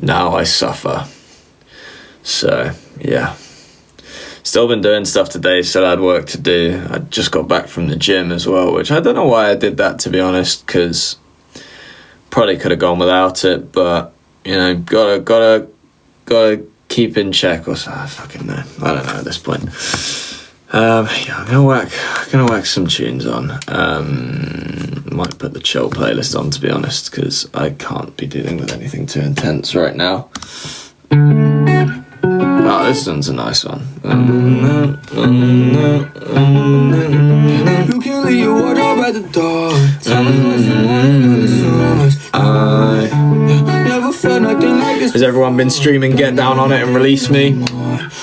now I suffer. So, yeah. Still been doing stuff today, still had work to do. I just got back from the gym as well, which I don't know why I did that, to be honest, because probably could have gone without it, but, you know, gotta keep in check, or so, I fucking know. I don't know at this point. Yeah, I'm gonna whack some tunes on. Might put the chill playlist on, to be honest, because I can't be dealing with anything too intense right now. Oh, this one's a nice one. You can leave your wardrobe at the door. Has everyone been streaming Get Down On It and Release Me?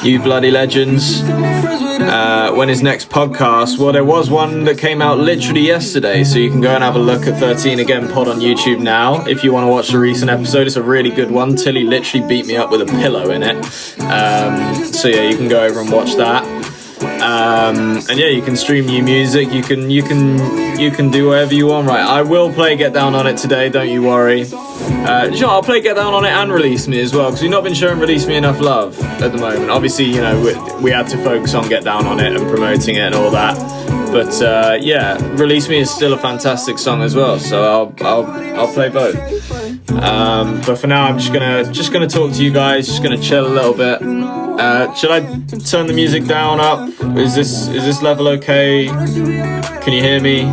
You bloody legends. When is next podcast? Well, there was one that came out literally yesterday, so you can go and have a look at 13 Again Pod on YouTube now if you want to watch the recent episode. It's a really good one. Tilly literally beat me up with a pillow in it. So yeah, you can go over and watch that. And yeah, you can stream new music. You can do whatever you want. Right, I will play Get Down On It today. Don't you worry. Sure, I'll play Get Down On It and Release Me as well, because we've not been showing Release Me enough love at the moment. Obviously, you know, we had to focus on Get Down On It and promoting it and all that. But yeah, Release Me is still a fantastic song as well. So I'll play both. But for now, I'm just gonna talk to you guys. Just gonna chill a little bit. Should I turn the music down, up? Is this level okay? Can you hear me?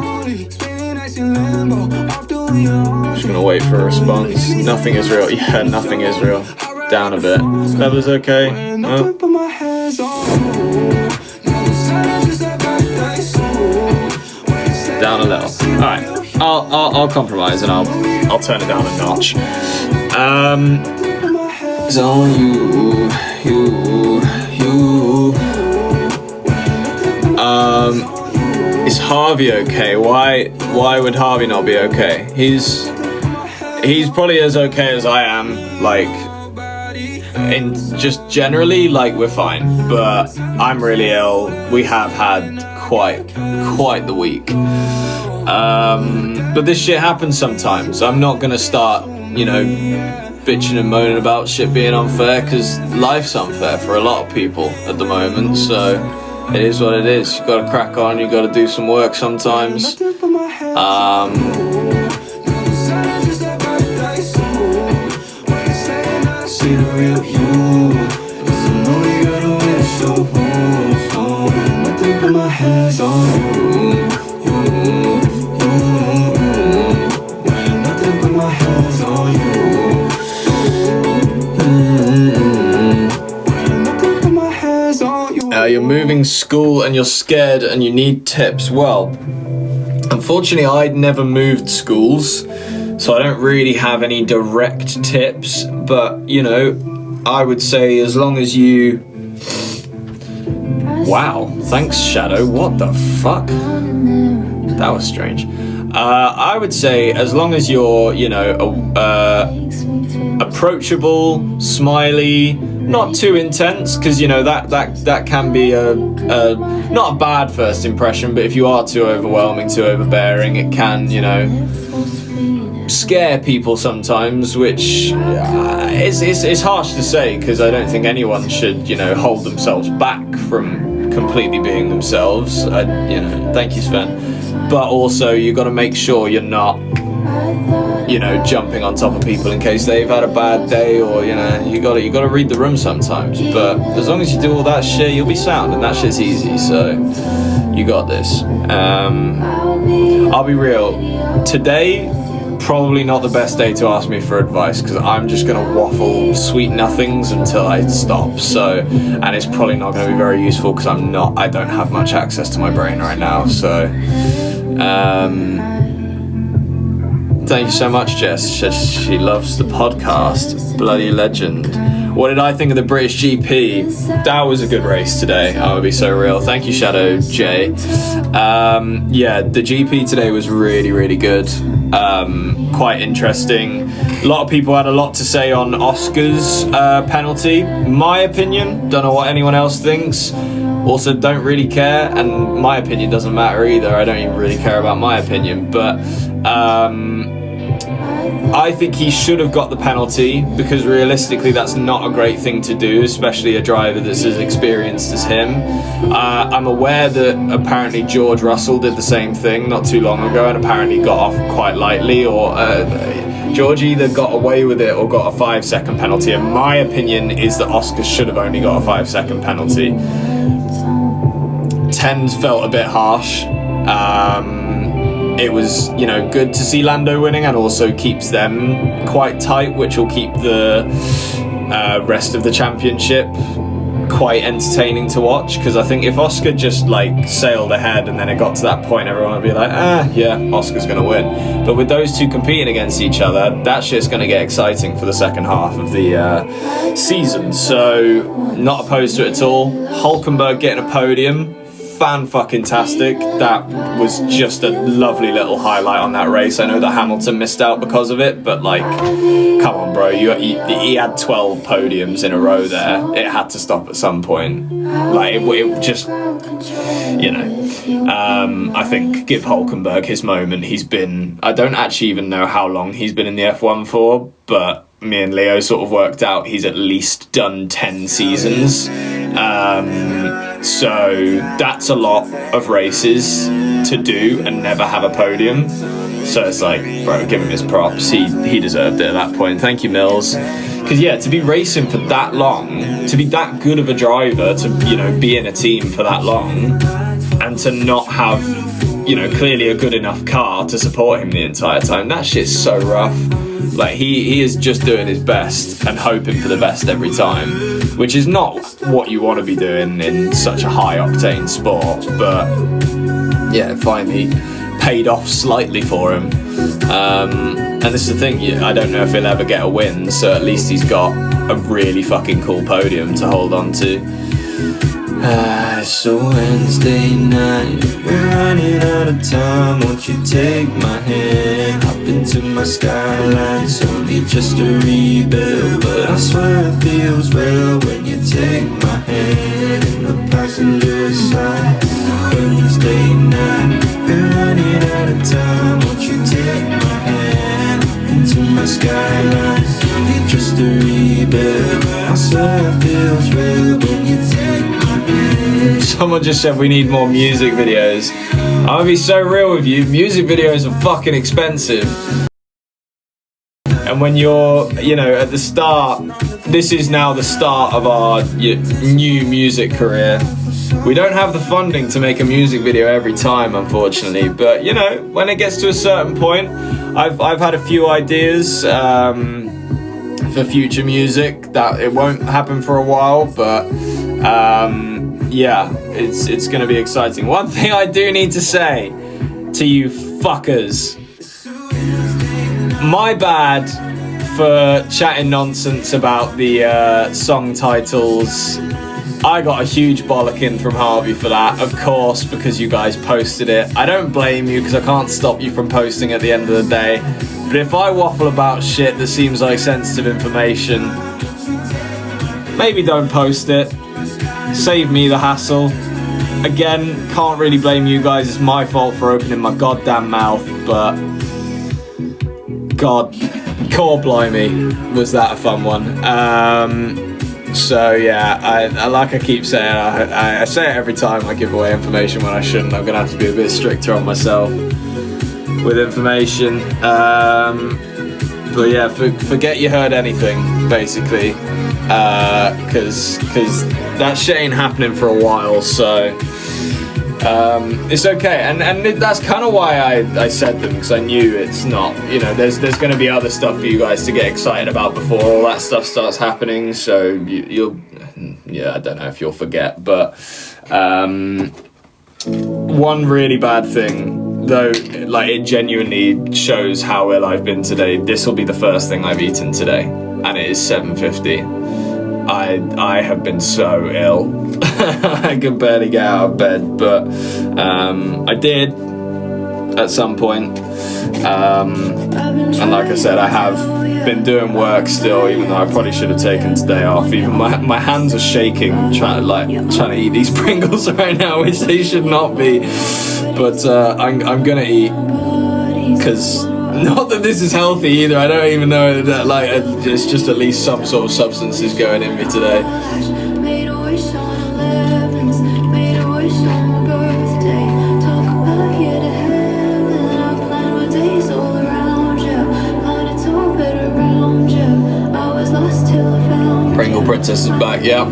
I'm just gonna wait for a response. Nothing is real. Yeah, nothing is real. Down a bit. Level's okay. Down a little. All right. I'll compromise and I'll turn it down a notch. It's on you. Is Harvey okay? Why would Harvey not be okay? He's probably as okay as I am, like, in just generally, like, we're fine, but I'm really ill. We have had quite the week. But this shit happens sometimes. I'm not gonna start, you know, bitching and moaning about shit being unfair, because life's unfair for a lot of people at the moment, so it is what it is. You gotta crack on, you gotta do some work sometimes. See the real you, I know you gotta win so nothing but my hands on you, nothing but my hands on you. You're moving school and you're scared and you need tips. Well, unfortunately, I'd never moved schools, so I don't really have any direct tips, but, you know, I would say as long as you... Wow, thanks, Shadow. What the fuck? That was strange. I would say as long as you're, you know, approachable, smiley, not too intense, because, you know, that can be a not a bad first impression, but if you are too overwhelming, too overbearing, it can, you know, scare people sometimes, which is harsh to say, because I don't think anyone should, you know, hold themselves back from completely being themselves. You know, thank you, Sven. But also, you got to make sure you're not, you know, jumping on top of people in case they've had a bad day, or, you know, you got to read the room sometimes. But as long as you do all that shit, you'll be sound, and that shit's easy. So you got this. I'll be real. Today, probably not the best day to ask me for advice, because I'm just going to waffle sweet nothings until I stop. So, and it's probably not going to be very useful, because I don't have much access to my brain right now. So, thank you so much, Jess. She loves the podcast. Bloody legend. What did I think of the British GP? That was a good race today. I would be so real. Thank you, Shadow J. Yeah, the GP today was really, really good. Quite interesting. A lot of people had a lot to say on Oscar's penalty. My opinion, don't know what anyone else thinks. Also, don't really care, and my opinion doesn't matter either. I don't even really care about my opinion, but I think he should have got the penalty, because realistically that's not a great thing to do, especially a driver that's as experienced as him. I'm aware that apparently George Russell did the same thing not too long ago and apparently got off quite lightly, or George either got away with it or got a 5-second penalty. And my opinion is that Oscar should have only got a 5-second penalty. 10s felt a bit harsh. It was, good to see Lando winning, and also keeps them quite tight, which will keep the rest of the championship quite entertaining to watch. Because I think if Oscar just sailed ahead and then it got to that point, everyone would be like, yeah, Oscar's gonna win. But with those two competing against each other, that shit's gonna get exciting for the second half of the season. So not opposed to it at all. Hulkenberg getting a podium, fan-fucking-tastic. That was just a lovely little highlight on that race. I know that Hamilton missed out because of it, but come on, bro. He had 12 podiums in a row there. It had to stop at some point. It just, I think give Hulkenberg his moment. He's been, I don't actually even know how long he's been in the F1 for, but me and Leo sort of worked out he's at least done 10 seasons. So that's a lot of races to do and never have a podium. So it's bro, give him his props. He deserved it at that point. Thank you, Mills. Because to be racing for that long, to be that good of a driver, to be in a team for that long, and to not have clearly a good enough car to support him the entire time, that shit's so rough. He is just doing his best and hoping for the best every time, which is not what you want to be doing in such a high octane sport. But yeah, finally paid off slightly for him. And this is the thing, I don't know if he'll ever get a win, so at least he's got a really fucking cool podium to hold on to. It's a Wednesday night, we're running out of time. Won't you take my hand, hop into my Skyline? It's only just a rebuild, but I swear it feels real when you take my hand in the passenger side. Wednesday night, we're running out of time. Won't you take my hand, hop into my Skyline? It's only just a rebuild, I swear it feels real when you take my hand. Someone just said we need more music videos. I'm gonna be so real with you, music videos are fucking expensive. And when you're, at the start, this is now the start of our new music career. We don't have the funding to make a music video every time, unfortunately. But, when it gets to a certain point, I've had a few ideas for future music. That it won't happen for a while, but it's going to be exciting. One thing I do need to say to you fuckers, my bad for chatting nonsense about the song titles. I got a huge bollocking from Harvey for that, of course, because you guys posted it. I don't blame you, because I can't stop you from posting at the end of the day. But if I waffle about shit that seems like sensitive information, maybe don't post it. Save me the hassle. Again, can't really blame you guys. It's my fault for opening my goddamn mouth, but God, core blimey, was that a fun one. So yeah, I like I keep saying, I say it every time I give away information when I shouldn't. I'm gonna have to be a bit stricter on myself with information. But yeah, forget you heard anything, basically, because that shit ain't happening for a while. So it's okay, and that's kind of why I said them, because I knew it's not, there's going to be other stuff for you guys to get excited about before all that stuff starts happening. So you'll I don't know if you'll forget, but one really bad thing, though, it genuinely shows how ill I've been today. This will be the first thing I've eaten today, and it is 7:50. I have been so ill. I could barely get out of bed, but I did at some point. And like I said, I have been doing work still, even though I probably should have taken today off. Even my hands are shaking trying to eat these Pringles right now, which they should not be. But I'm gonna eat, because Not that this is healthy either. I don't even know that, like, it's just at least some sort of substance is going in me today. Made a wish on 11s, made a wish on my birthday. Talk about here to heaven. I plan my days all around you. Planets orbit around you. I was lost till I found you. Pringle Princess is back, yeah.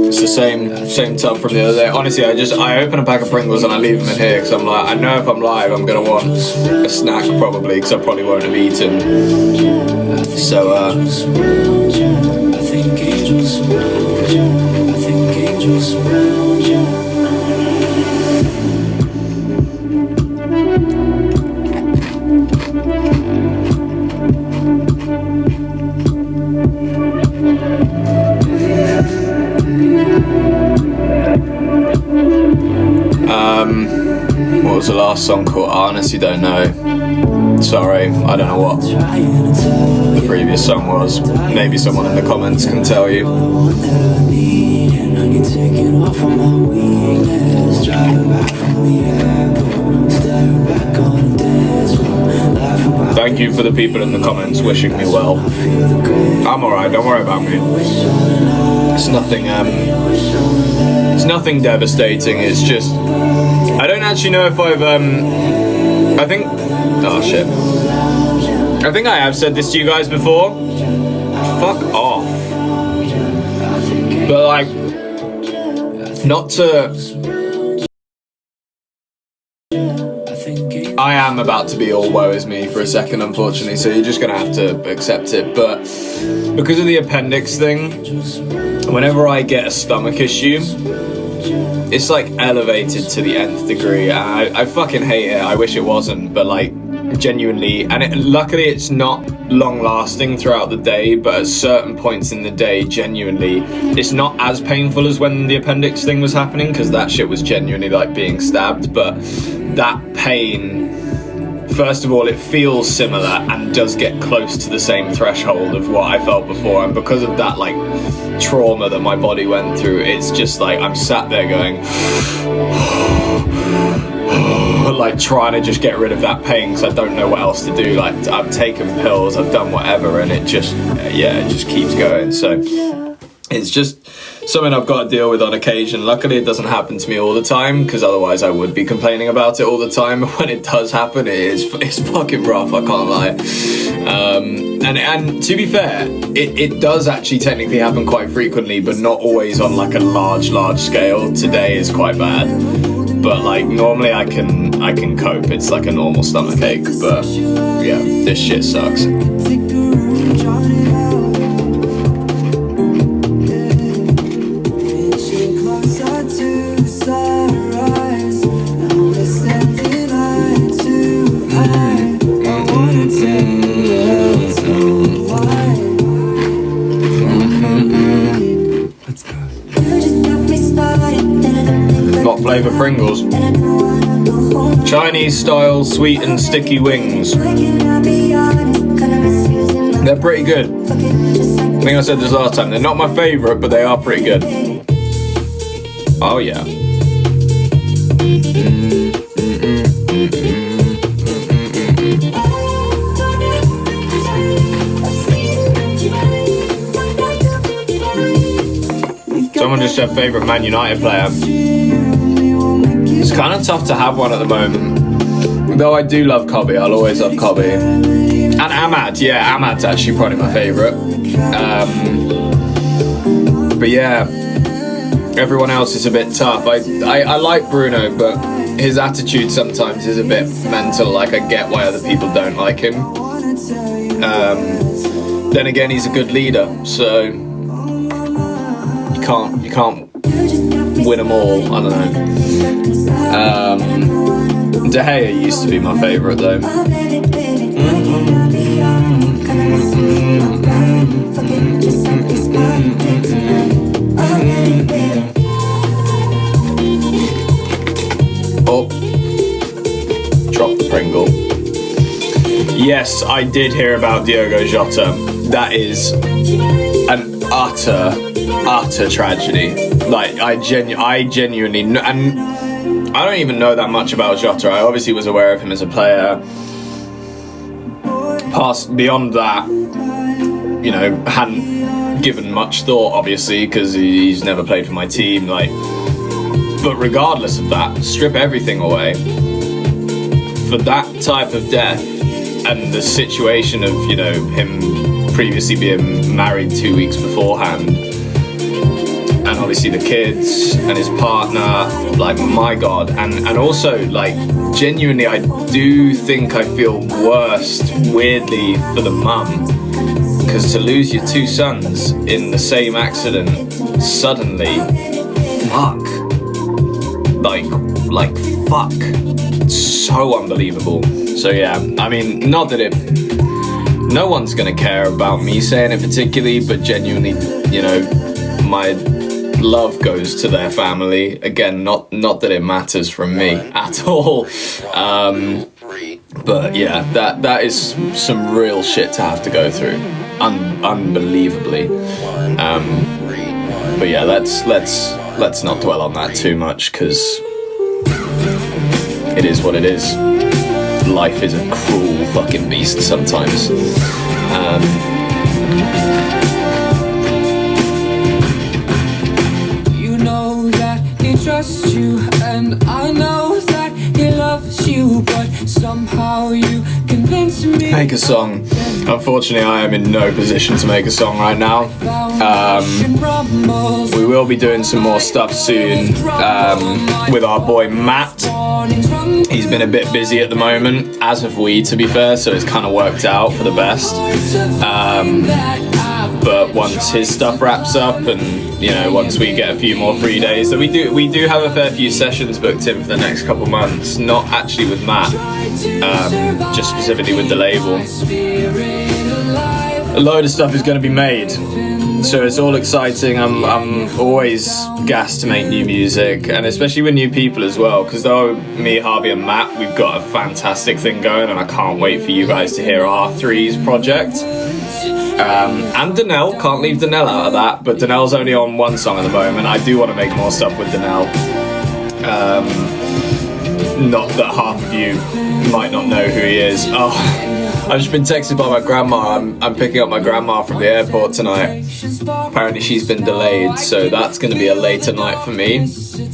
It's the same tub from the other day. Honestly, I open a pack of Pringles and I leave them in here because I'm like, I know if I'm live I'm gonna want a snack probably because I probably won't have eaten. So I think angels surround you. I think angels surround you. What was the last song called? I honestly don't know. Sorry, I don't know what the previous song was. Maybe someone in the comments can tell you. Thank you for the people in the comments wishing me well. I'm alright, don't worry about me. It's nothing devastating, it's just I don't actually know if I've I think I have said this to you guys before. Fuck off. But like, not to I am about to be all woe is me for a second, unfortunately, so you're just gonna have to accept it. But because of the appendix thing, whenever I get a stomach issue, it's like elevated to the nth degree. I fucking hate it. I wish it wasn't, but like genuinely, and luckily it's not long lasting throughout the day, but at certain points in the day, genuinely, it's not as painful as when the appendix thing was happening, because that shit was genuinely like being stabbed. But that pain, first of all, it feels similar and does get close to the same threshold of what I felt before, and because of that like trauma that my body went through, it's just like I'm sat there going like trying to just get rid of that pain because I don't know what else to do. Like I've taken pills, I've done whatever, and it just keeps going. So it's just something I've got to deal with on occasion. Luckily it doesn't happen to me all the time, because otherwise I would be complaining about it all the time. But when it does happen, it's fucking rough, I can't lie. And to be fair, it does actually technically happen quite frequently, but not always on like a large scale. Today is quite bad, but like normally I can cope. It's like a normal stomach ache, but yeah, this shit sucks. What flavour Pringles? Chinese style sweet and sticky wings. They're pretty good. I think I said this last time. They're not my favourite, but they are pretty good. Oh yeah. Someone just said favourite Man United player. It's kind of tough to have one at the moment. Though I do love Cobby, I'll always love Cobby. And Ahmad, yeah, Ahmad's actually probably my favourite. But yeah, everyone else is a bit tough. I like Bruno, but his attitude sometimes is a bit mental. Like I get why other people don't like him. Then again, he's a good leader, so you can't win them all. I don't know. De Gea used to be my favourite though. Oh, drop the Pringle. Yes, I did hear about Diogo Jota. That is an utter tragedy. Like I genuinely, and I don't even know that much about Jota. I obviously was aware of him as a player. past beyond that, you know, hadn't given much thought, obviously, because he's never played for my team. Like, but regardless of that, strip everything away. For that type of death and the situation of, you know, him previously being married 2 weeks beforehand, and obviously the kids and his partner, like, my God. And also, like, genuinely, I do think I feel worst, weirdly, for the mum, because to lose your 2 sons in the same accident suddenly, fuck. Like, fuck. So unbelievable. So yeah, I mean, not that no one's gonna care about me saying it particularly, but genuinely, you know, my love goes to their family. Again, not that it matters from me at all. But yeah, that is some real shit to have to go through. Unbelievably. But yeah, let's not dwell on that too much, because it is what it is. Life is a cruel fucking beast sometimes. You know that he trusts you, and I know that he loves you, but somehow you convince me. Make a song. Unfortunately, I am in no position to make a song right now. We will be doing some more stuff soon with our boy Matt. He's been a bit busy at the moment, as have we, to be fair, so it's kind of worked out for the best. But once his stuff wraps up, and, you know, once we get a few more free days, so we do have a fair few sessions booked in for the next couple months. Not actually with Matt, just specifically with the label. A load of stuff is going to be made, so it's all exciting. I'm always gassed to make new music, and especially with new people as well, because though me, Harvey and Matt, we've got a fantastic thing going, and I can't wait for you guys to hear R3's project. And Danelle, can't leave Danelle out of that, but Danelle's only on one song at the moment. I do want to make more stuff with Danelle. Not that half of you might not know who he is. Oh, I've just been texted by my grandma. I'm picking up my grandma from the airport tonight. Apparently she's been delayed, so that's going to be a later night for me,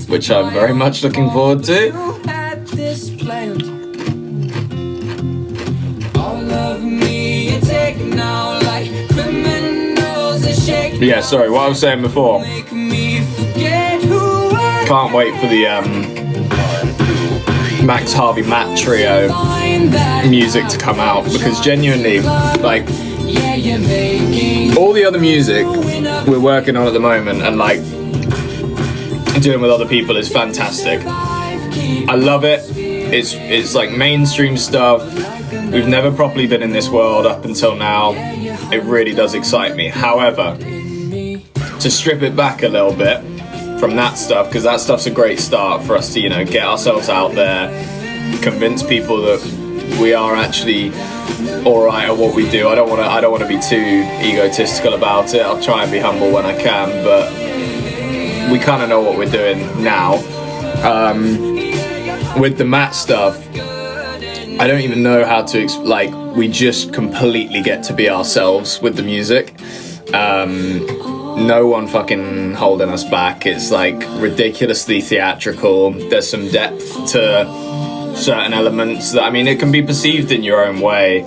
which I'm very much looking forward to. Yeah, sorry, what I was saying before. Can't wait for the Max, Harvey, Matt trio music to come out, because genuinely, like, all the other music we're working on at the moment and, like, doing with other people is fantastic. I love it. It's like mainstream stuff. We've never properly been in this world up until now. It really does excite me. However, to strip it back a little bit from that stuff, because that stuff's a great start for us to, you know, get ourselves out there, convince people that we are actually all right at what we do. I don't want to be too egotistical about it. I'll try and be humble when I can, but we kind of know what we're doing now. With the Matt stuff, I don't even know how to like, we just completely get to be ourselves with the music. No one fucking holding us back. It's like ridiculously theatrical. There's some depth to certain elements that, I mean, it can be perceived in your own way,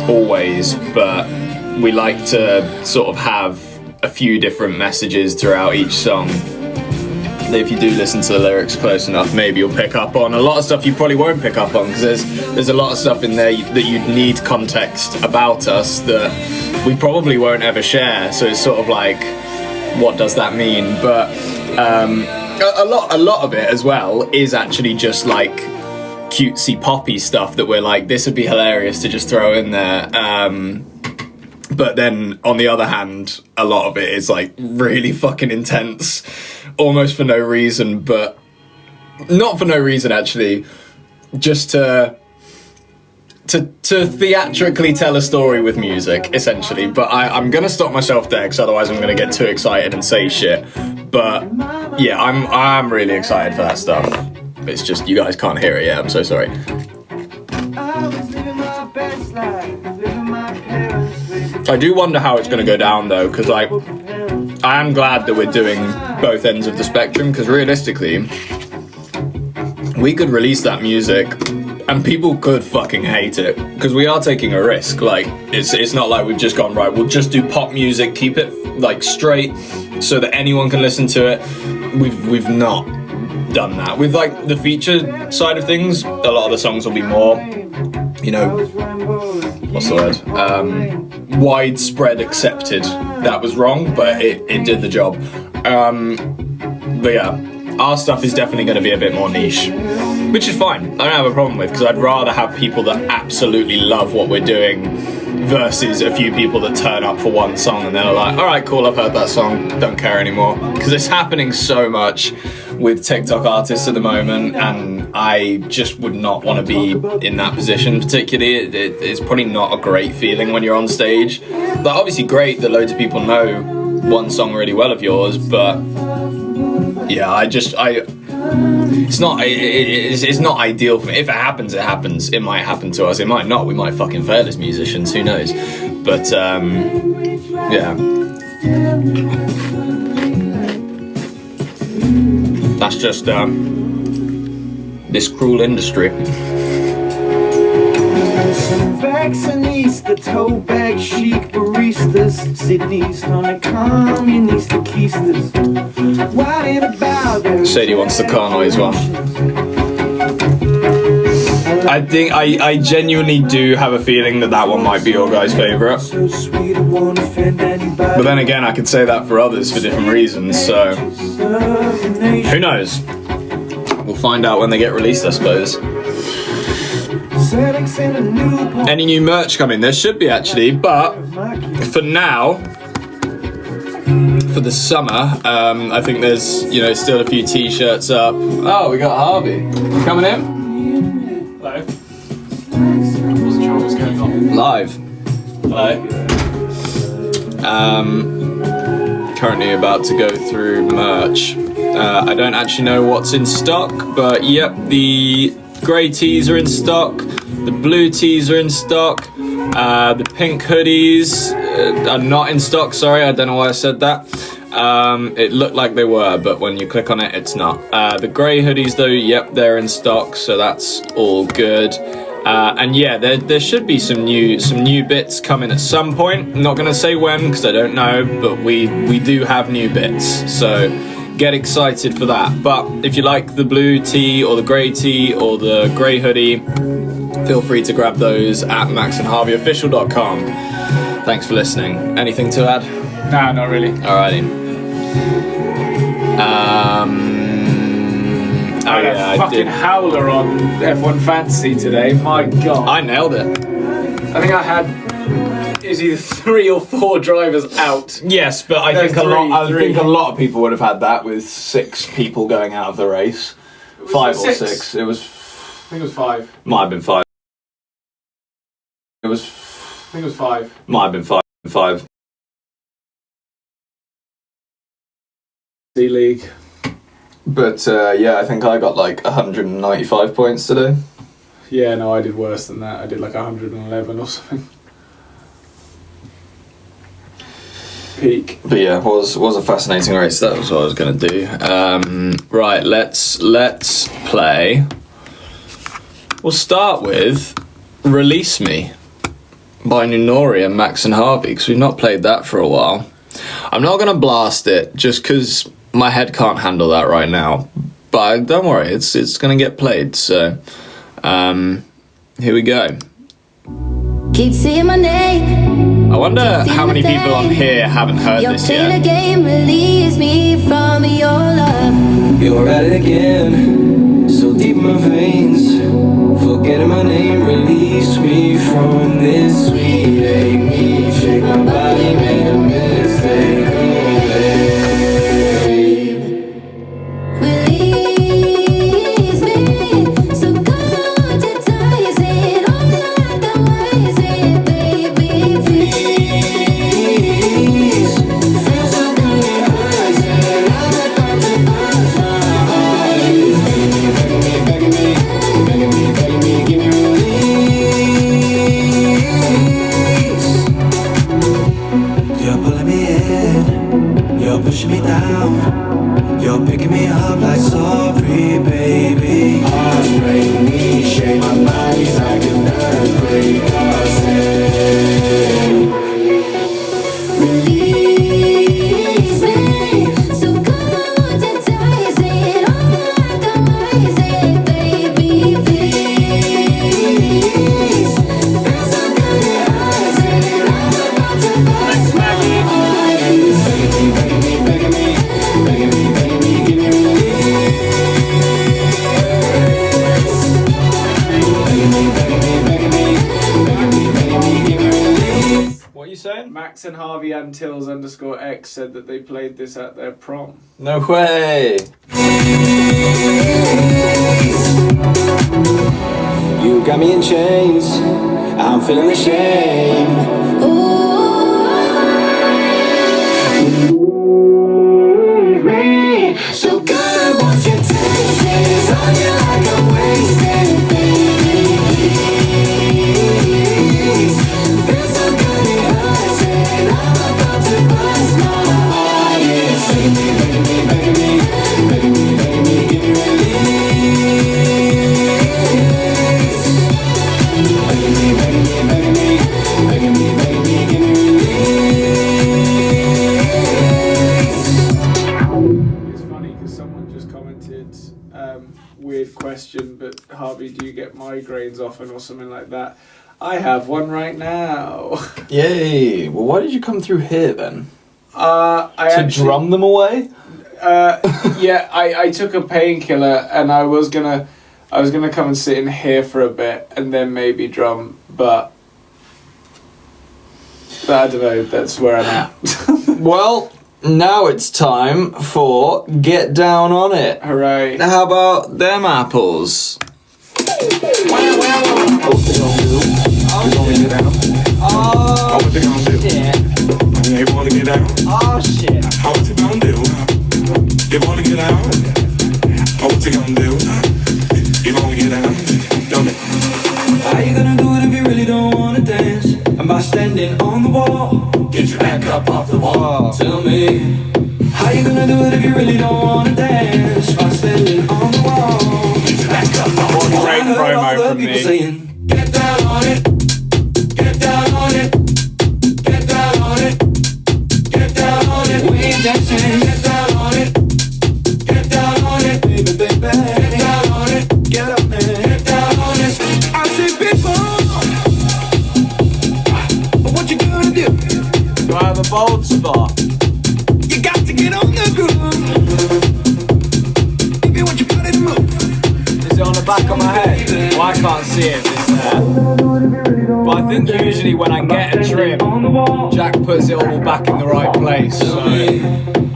always, but we like to sort of have a few different messages throughout each song. If you do listen to the lyrics close enough, maybe you'll pick up on a lot of stuff you probably won't pick up on, because there's a lot of stuff in there that you'd need context about us that we probably won't ever share. So it's sort of like, what does that mean? But a lot of it as well is actually just like cutesy poppy stuff that we're like, this would be hilarious to just throw in there. But then on the other hand, a lot of it is like really fucking intense, almost for no reason, but not for no reason actually, just to theatrically tell a story with music, essentially. But I'm gonna stop myself there, because otherwise I'm gonna get too excited and say shit. But yeah, I'm really excited for that stuff. It's just you guys can't hear it yet. I'm so sorry. I do wonder how it's going to go down though, because like I am glad that we're doing both ends of the spectrum, because realistically we could release that music and people could fucking hate it, because we are taking a risk. Like it's not like we've just gone, right, we'll just do pop music, keep it like straight so that anyone can listen to it. We've not done that. With like the feature side of things, a lot of the songs will be more, you know, what's the word, widespread accepted. That was wrong, but it did the job. But yeah, our stuff is definitely going to be a bit more niche, which is fine. I don't have a problem with, because I'd rather have people that absolutely love what we're doing versus a few people that turn up for one song and they're like, all right, cool, I've heard that song, don't care anymore. Because it's happening so much with TikTok artists at the moment, and I just would not want to be in that position particularly. It's probably not a great feeling when you're on stage. Like, obviously great that loads of people know one song really well of yours, but yeah, it's not ideal for me. If it happens, it happens. It might happen to us, it might not. We might fucking fail as musicians, who knows. But yeah, that's just this cruel industry. Some vaccinista, toe bag chic baristas, Sydney's on the communistas. Why about Sadie wants the car noise one. I think I genuinely do have a feeling that one might be your guys' favourite. But then again, I could say that for others for different reasons, so who knows? We'll find out when they get released, I suppose. Any new merch coming? There should be, actually, but for now, for the summer, I think there's, you know, still a few t-shirts up. Oh, we got Harvey. You coming in? Hello. Wasn't sure what was going on. Live. Hello. Currently about to go through merch. I don't actually know what's in stock, but yep, the grey tees are in stock, the blue tees are in stock, the pink hoodies are not in stock, sorry, I don't know why I said that. It looked like they were, but when you click on it, it's not. The grey hoodies though, yep, they're in stock, so that's all good. And yeah, there should be some new bits coming at some point. I'm not gonna say when, because I don't know, but we do have new bits, so get excited for that. But if you like the blue tee or the grey tee or the grey hoodie, feel free to grab those at maxandharveyofficial.com. Thanks for listening. Anything to add? Nah, not really. Alrighty. I had a fucking howler on F1 Fantasy today. My God. I nailed it. I think I had is either 3 or 4 drivers out. Yes, but I think a lot of people would have had that with 6 people going out of the race. 5 or 6. It was. I think it was 5. Might have been 5. It was. I think it was 5. Might have been 5. D-League. But yeah, I think I got like 195 points today. Yeah, no, I did worse than that. I did like 111 or something. Peak. But yeah, was a fascinating race. That was what I was going to do. Right, let's play. We'll start with Release Me by Nunori and Max and Harvey, because we've not played that for a while. I'm not going to blast it just because my head can't handle that right now. But don't worry, it's going to get played. So here we go. Keep saying my name. I wonder how many people on here haven't heard this You're playing a yet. game, release me from your love. You're at it again, so deep in my veins. Forgetting my name, release me from this sweet. Make me shake my body, made a mistake. Release me, so God to ties it, all like the ways it, baby, please. Feel so good in your eyes, and I'm about to bust my eyes. Begging me, give me release. What are you saying? Max and Harvey Antilles _X said that they played this at their prom. No way. You got me in chains, I'm feeling the shame. So good, wants your taste on you like a wasted baby. Feels so good it hurts, and I'm about to bust my heart. It's begging me, begging me, begging me, begging me, give me release. Begging me, begging me, begging me, begging me, begging me, give me release. It's funny because someone just commented, weird question, but Harvey, do you get migraines often or something like that? I have one right now. Yay. Well, why did you come through here then? I Drum them away? Yeah, I took a painkiller and I was gonna come and sit in here for a bit and then maybe drum, but I don't know. That's where I'm at. Well, now it's time for Get Down on It. Hooray! How about them apples? Oh, What you gonna do? shit. You wanna get out? Oh, shit. How what you gonna do? You wanna get out? What you gonna do? You wanna get out? Don't it? How you gonna do it if you really don't wanna dance? And by standing on the wall, Get your back up off the wall. tell me. How you gonna do it if you really don't wanna dance? By standing on the wall. Get your back up off the wall. Great I heard all promo the from people me. saying, get down on it, get down on it, get down on it, get down on it. We ain't dancing, get down on it, get down on it, baby, baby, get down on it, get up there, get down on it. I see people, what you gonna do? Do I have a bold spot? You got to get on the groove. If you want your body to move. Is it on the back of my head? Well, I can't see it if it's there. But I think usually when I get a trim, Jack puts it all back in the right place. So I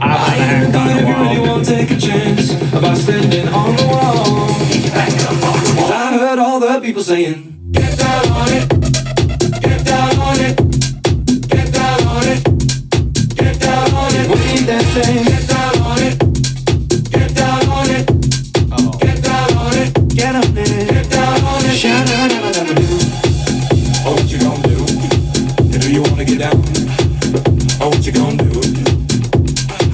haven't had a haircut in a If you really while. want to take a chance about standing on the wall. 'Cause I heard all the people saying, get down on it, get down on it, get down on it, get down on it. We ain't dancing, get down on it, get down on it, get down on it, get up there, get down on it. Sha-da-da-da-da-da-do. Oh, what you gonna do? Do you wanna get down? Oh, what you gonna do?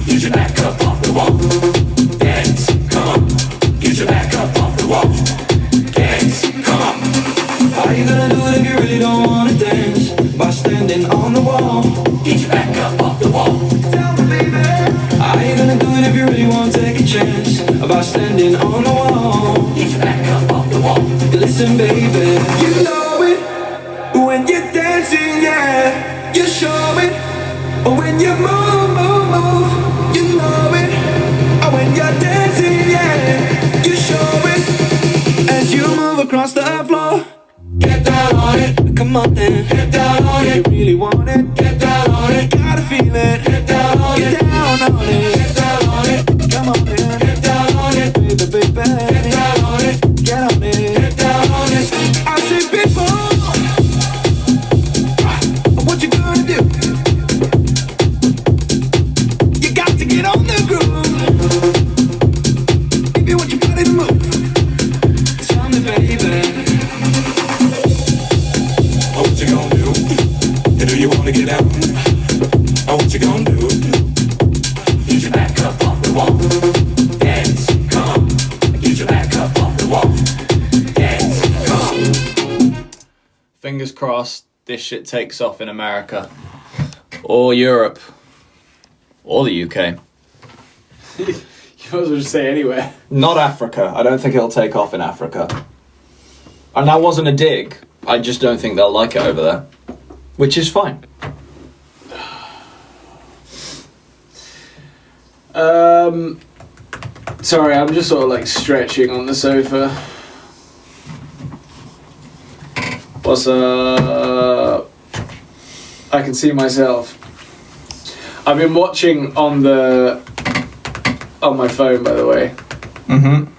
Get your back up off the wall. Dance, come on. Get your back up off the wall. Dance, come on. How you gonna do it if you really don't wanna dance? By standing on the wall. Get your back up off the wall. Tell me, baby. How you gonna do it if you really wanna take a chance? About standing on the wall. Get your back up off the wall. Listen, baby. You know it when you're dancing, yeah. You show it when you move, move, move. You know it when you're dancing, yeah. You show it as you move across the floor. Get down on it, come on then. Get down on it, if you really want it. Get down on it, gotta feel it. Get down on it, get down on it. Get down on it, come on then. Get down on it, baby, baby. Get down on it, get on it. Get down on it. I see people. What you gonna do? You got to get on the groove. If you want your body to move, tell me, baby. Oh, what you gonna do? Do you wanna get out? Oh, what you gonna do? Get your back up off the wall. Dance, come on. Get your back up off the wall. Dance, come on. Fingers crossed this shit takes off in America. Or Europe. Or the UK. You might as well just say anywhere. Not Africa. I don't think it'll take off in Africa. And that wasn't a dig. I just don't think they'll like it over there. Which is fine. Sorry, I'm just sort of like stretching on the sofa. What's up? I I can see myself. I've been watching on my phone, by the way. Mm-hmm.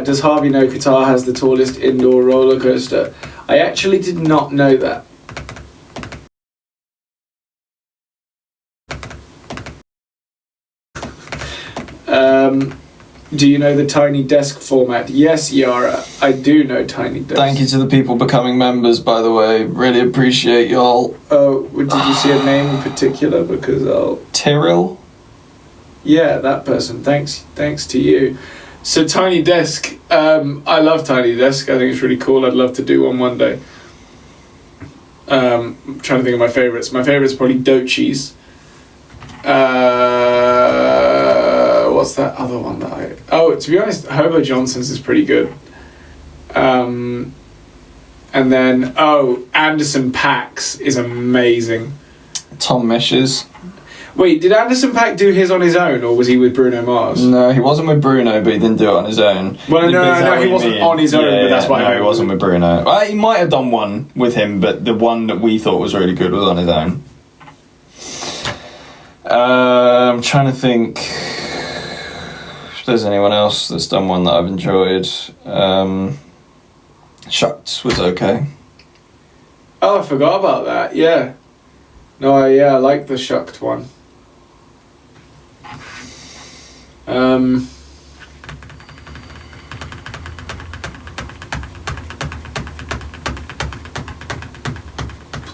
Does Harvey know Qatar has the tallest indoor roller coaster? I actually did not know that. Do you know the Tiny Desk format? Yes, Yara, I do know Tiny Desk. Thank you to the people becoming members, by the way. Really appreciate y'all. Oh, did you see a name in particular? Because Tyrell? Yeah, that person. Thanks to you. So Tiny Desk, I love Tiny Desk. I think it's really cool. I'd love to do one day. I'm trying to think of my favourites. My favourite's probably Dochi's. What's that other one that to be honest, Hobo Johnson's is pretty good. And then, Anderson Paak's is amazing. Tom Mish's. Wait, did Anderson Paak do his on his own, or was he with Bruno Mars? No, he wasn't with Bruno, but he didn't do it on his own. Well, no, he wasn't on his own, but that's why. No, he wasn't with Bruno. Well, he might have done one with him, but the one that we thought was really good was on his own. I'm trying to think if there's anyone else that's done one that I've enjoyed. Shucks was okay. Oh, I forgot about that. Yeah. No, I like the Shucked one.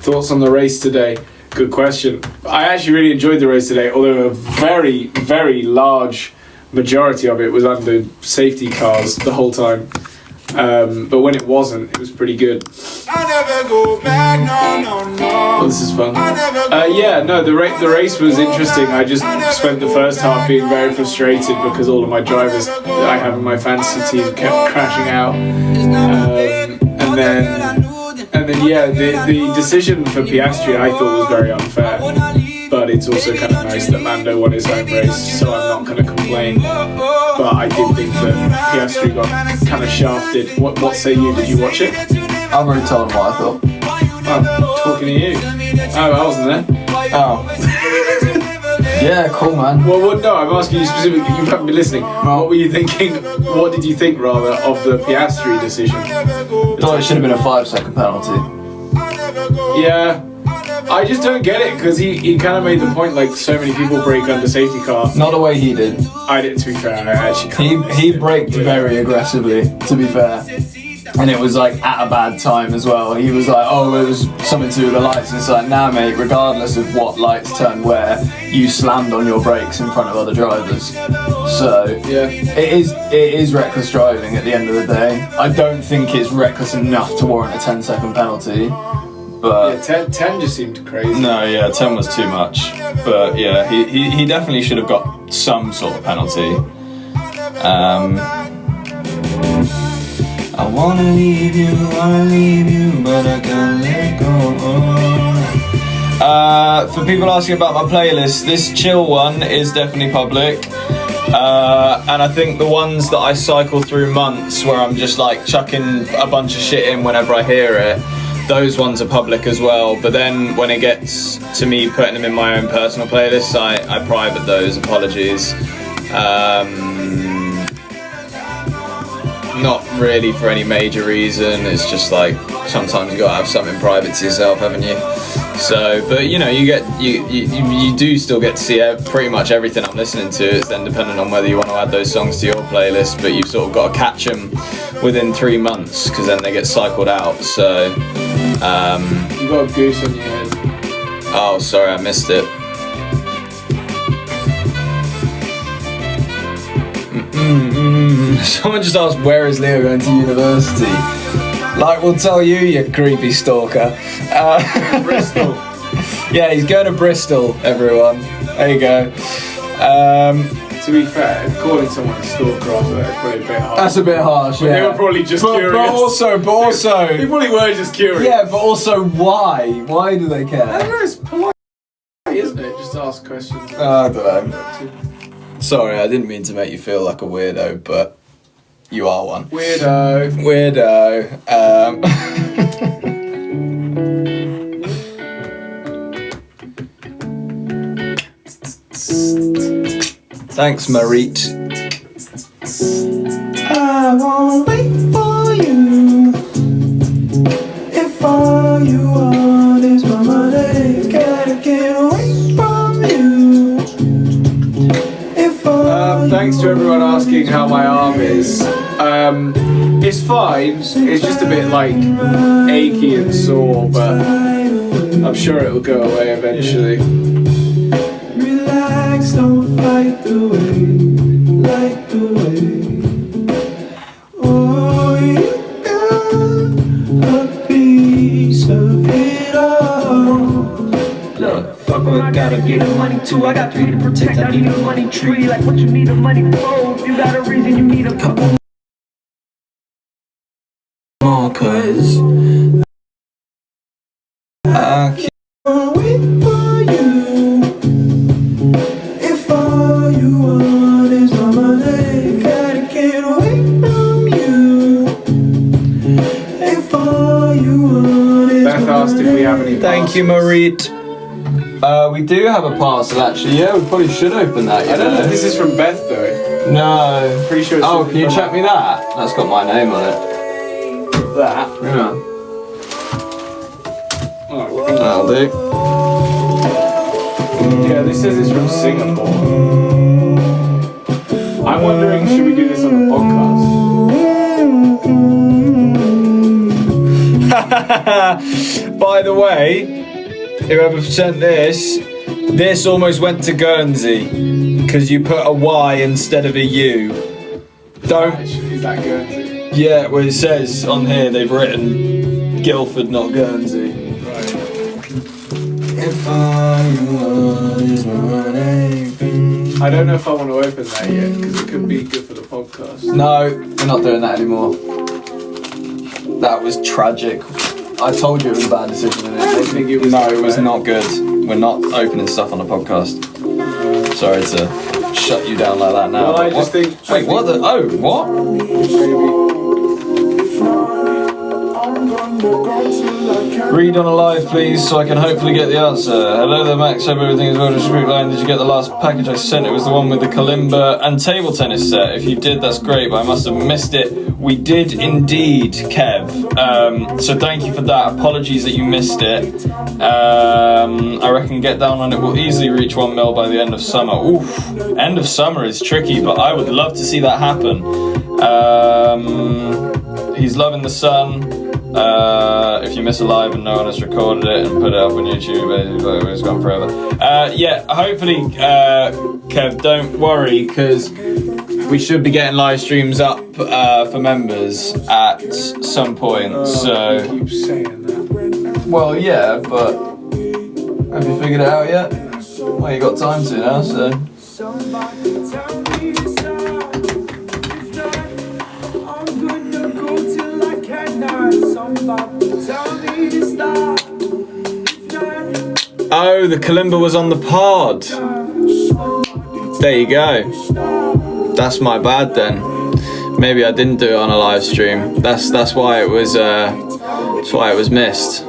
Thoughts on the race today? Good question. I actually really enjoyed the race today, although a very, very large majority of it was under safety cars the whole time. But when it wasn't, it was pretty good. I never go back, no. Oh, this is fun. The race was interesting. I just spent the first half being very frustrated because all of my drivers that I have in my fantasy team kept crashing out. And then the decision for Piastri I thought was very unfair. But it's also kind of nice that Lando won his own race, so I'm not going to complain. But I did think that Piastri got kind of shafted. What say you? Did you watch it? I've already told him what I thought. I'm talking to you. Oh, I wasn't there. Oh. Yeah, cool, man. Well, no, I'm asking you specifically. You haven't been listening. What were you thinking? What did you think, rather, of the Piastri decision? I thought it should have been a 5-second penalty. Yeah. I just don't get it, because he kind of made the point, like, so many people brake under safety car. Not the way he did. I did, to be fair. I actually can't. He braked very aggressively, to be fair. And it was like at a bad time as well. He was like, oh, it was something to do with the lights. And it's like, nah, mate, regardless of what lights turned where, you slammed on your brakes in front of other drivers. So, yeah, it is reckless driving at the end of the day. I don't think it's reckless enough to warrant a 10-second penalty. But yeah, 10 just seemed crazy. No, yeah, 10 was too much. But yeah, he definitely should have got some sort of penalty. I wanna leave you, but I can't let go. For people asking about my playlist, this chill one is definitely public. And I think the ones that I cycle through months where I'm just like chucking a bunch of shit in whenever I hear it, those ones are public as well. But then when it gets to me putting them in my own personal playlists, I private those. Apologies. Not really for any major reason. It's just like sometimes you gotta have something private to yourself, haven't you? So, but you know, you do still get to see pretty much everything I'm listening to. It's then dependent on whether you want to add those songs to your playlist, but you've sort of got to catch them within 3 months because then they get cycled out. So, you got a goose on your head. Oh, sorry, I missed it. Someone just asked, where is Leo going to university? Like we'll tell you, you creepy stalker. Bristol. Yeah, he's going to Bristol, everyone. There you go. To be fair, calling someone a stalker after that is probably a bit harsh. That's a bit harsh, yeah. They were probably just curious. But also... They probably were just curious. Yeah, but also why? Why do they care? I don't know, it's polite, isn't it? Just ask questions. I don't know. Sorry, I didn't mean to make you feel like a weirdo, but you are one. Weirdo. Thanks, Marit. I won't wait for you. If all you want is my money, gotta get away from you. If all Thanks to everyone asking how my arm is. It's fine. It's just a bit like achy and sore, but I'm sure it'll go away eventually. relax, don't fight the way, like the way. Oh, you got a piece of it all. Look, fuck what I gotta get the money too. I got 3 to protect, I need a money tree. Like what you need the money for. You got a reason, you need a couple More, cause I can't Wait for you. If all you want is my money, gotta get away from you. If all you want is Beth asked if we have any. Thank you, Marit. We do have a parcel actually. Yeah, we probably should open that. I don't know if this is from Beth though. No. Pretty sure it's Oh, from can you from check me that? That's got my name on it. that. Yeah. Oh, That'll do. yeah, this says it's from Singapore. I'm wondering, should we do this on the podcast? By the way, whoever sent this almost went to Guernsey because you put a Y instead of a U. Don't. Is that good? Yeah, well it says on here they've written Guildford, not Guernsey. Right. If all you want is my money. I don't know if I want to open that yet because it could be good for the podcast. No, we're not doing that anymore. That was tragic. I told you it was a bad decision. I didn't think it was No, that it was bad. not good. We're not opening stuff on the podcast. Sorry to shut you down like that now. Well, I but just what- think- Wait, what the? Oh, what? Maybe. Read on a live, please, so I can hopefully get the answer. Hello there, Max. Hope everything is well. Just a quick line. Did you get the last package I sent? It was the one with the kalimba and table tennis set. If you did, that's great, but I must have missed it. We did indeed, Kev. So thank you for that. Apologies that you missed it. I reckon Get Down on It will easily reach 1 mil by the end of summer. Oof. End of summer is tricky, but I would love to see that happen. He's loving the sun. If you miss a live and no one has recorded it and put it up on YouTube, it's gone forever. Yeah, hopefully, Kev, don't worry, because we should be getting live streams up for members at some point. So, Keep saying that. well, yeah, but have you figured it out yet? Well, you got time to now, so. Oh, the kalimba was on the pod. There you go. That's my bad then. Maybe I didn't do it on a live stream. That's why it was missed.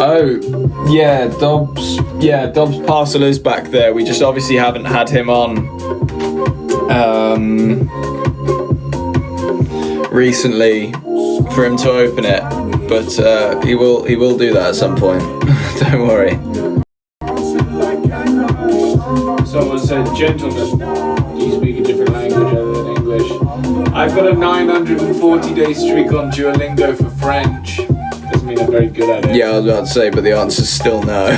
Oh, yeah, Dobbs parcel is back there. We just obviously haven't had him on recently for him to open it, but he will do that at some point. Don't worry. Someone said, gentlemen, do you speak a different language other than English? I've got a 940-day streak on Duolingo for French. Doesn't mean I'm very good at it. Yeah, I was about to say, but the answer's still no.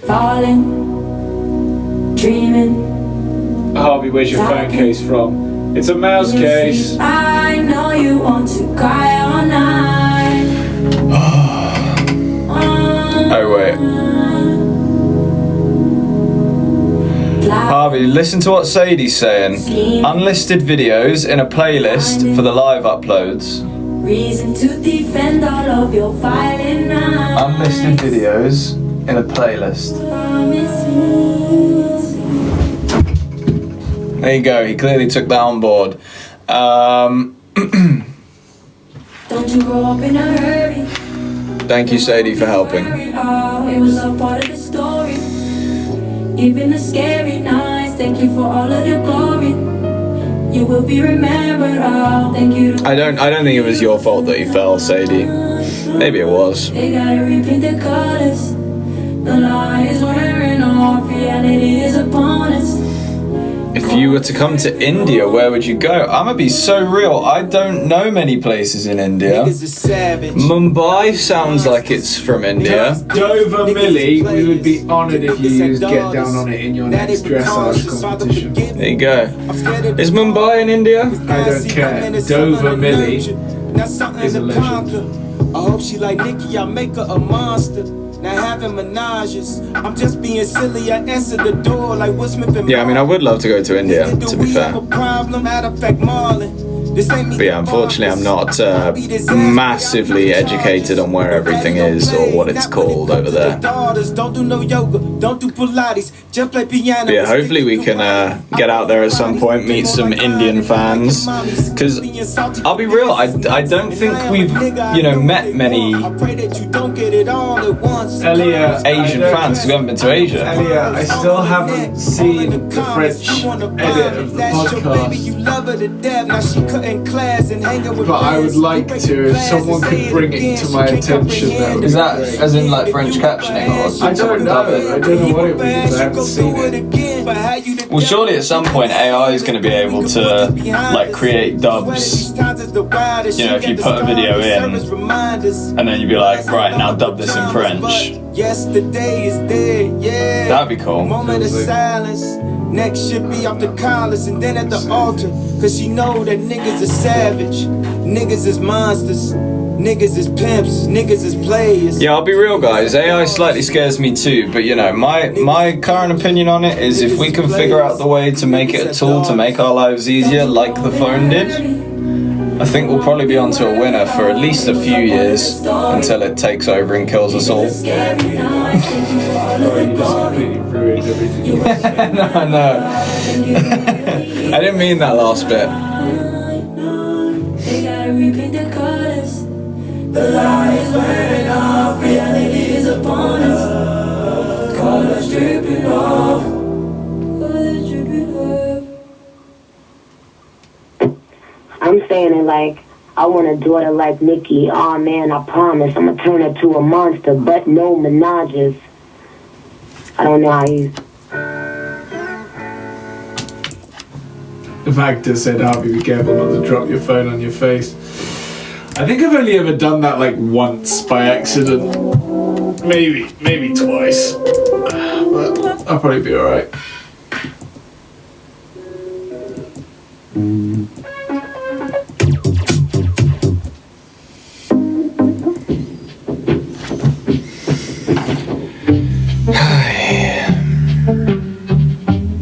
Falling, dreaming. Harvey, where's your phone case from? It's a mouse case. I know you want to cry all night. Oh wait. Harvey, listen to what Sadie's saying. Unlisted videos in a playlist for the live uploads. Reason to defend all of your violent nights. Unlisted videos in a playlist. There you go. He clearly took that on board. Don't you grow up in a hurry? Thank you, Sadie, for helping. It was a part of the story. Even the scary nights, thank you for all of the glory. You will be remembered. Thank you. I don't think it was your fault that you fell, Sadie. Maybe it was. They gotta repaint the colors. The light is wearing off. Reality is upon us. If you were to come to India, where would you go? I'm gonna be so real. I don't know many places in India. Mumbai sounds like it's from India. Dover Millie, we would be honoured if you used Get Down on It in your next dressage competition. There you go. Is Mumbai in India? I don't care. Dover Millie is a legend. I hope she like Nicki, I make her a monster. Now having menages, I'm just being silly. I answer the door like Will Smith and Yeah, I mean, I would love to go to India, to be fair. But yeah, unfortunately, I'm not massively educated on where everything is or what it's called over there. But yeah, hopefully we can get out there at some point, meet some Indian fans. Because I'll be real, I don't think we've, met many Asian fans, because we haven't been to Asia. Elliot, I still haven't seen the French edit of the podcast. But I would like to, if someone could bring it to my attention. Is that as in like French captioning or I don't know. I don't know what it means. I haven't seen it. Well, surely at some point AI is going to be able to like create dubs. If you put a video in and then you'd be like, right, now dub this in French. That'd be cool. Moment of silence. Next should be off the collars and then at the altar. Cause she know that niggas is savage. Niggas is monsters. Niggas is pimps. Niggas is players. Yeah, I'll be real, guys. AI slightly scares me too, but my current opinion on it is if we can figure out the way to make it a tool to make our lives easier, like the phone did, I think we'll probably be onto a winner for at least a few years until it takes over and kills us all. No. I didn't mean that last bit. They gotta repaint the colors. The light is wearing off. Reality is upon us. Colors dripping off. Colors dripping off. I'm saying it like I want a daughter like Nicki. Oh man, I promise I'm gonna turn her to a monster, but no menages. I don't know how he's. Magda said, Harvey, be careful not to drop your phone on your face. I think I've only ever done that like once by accident. Maybe twice. But I'll probably be alright.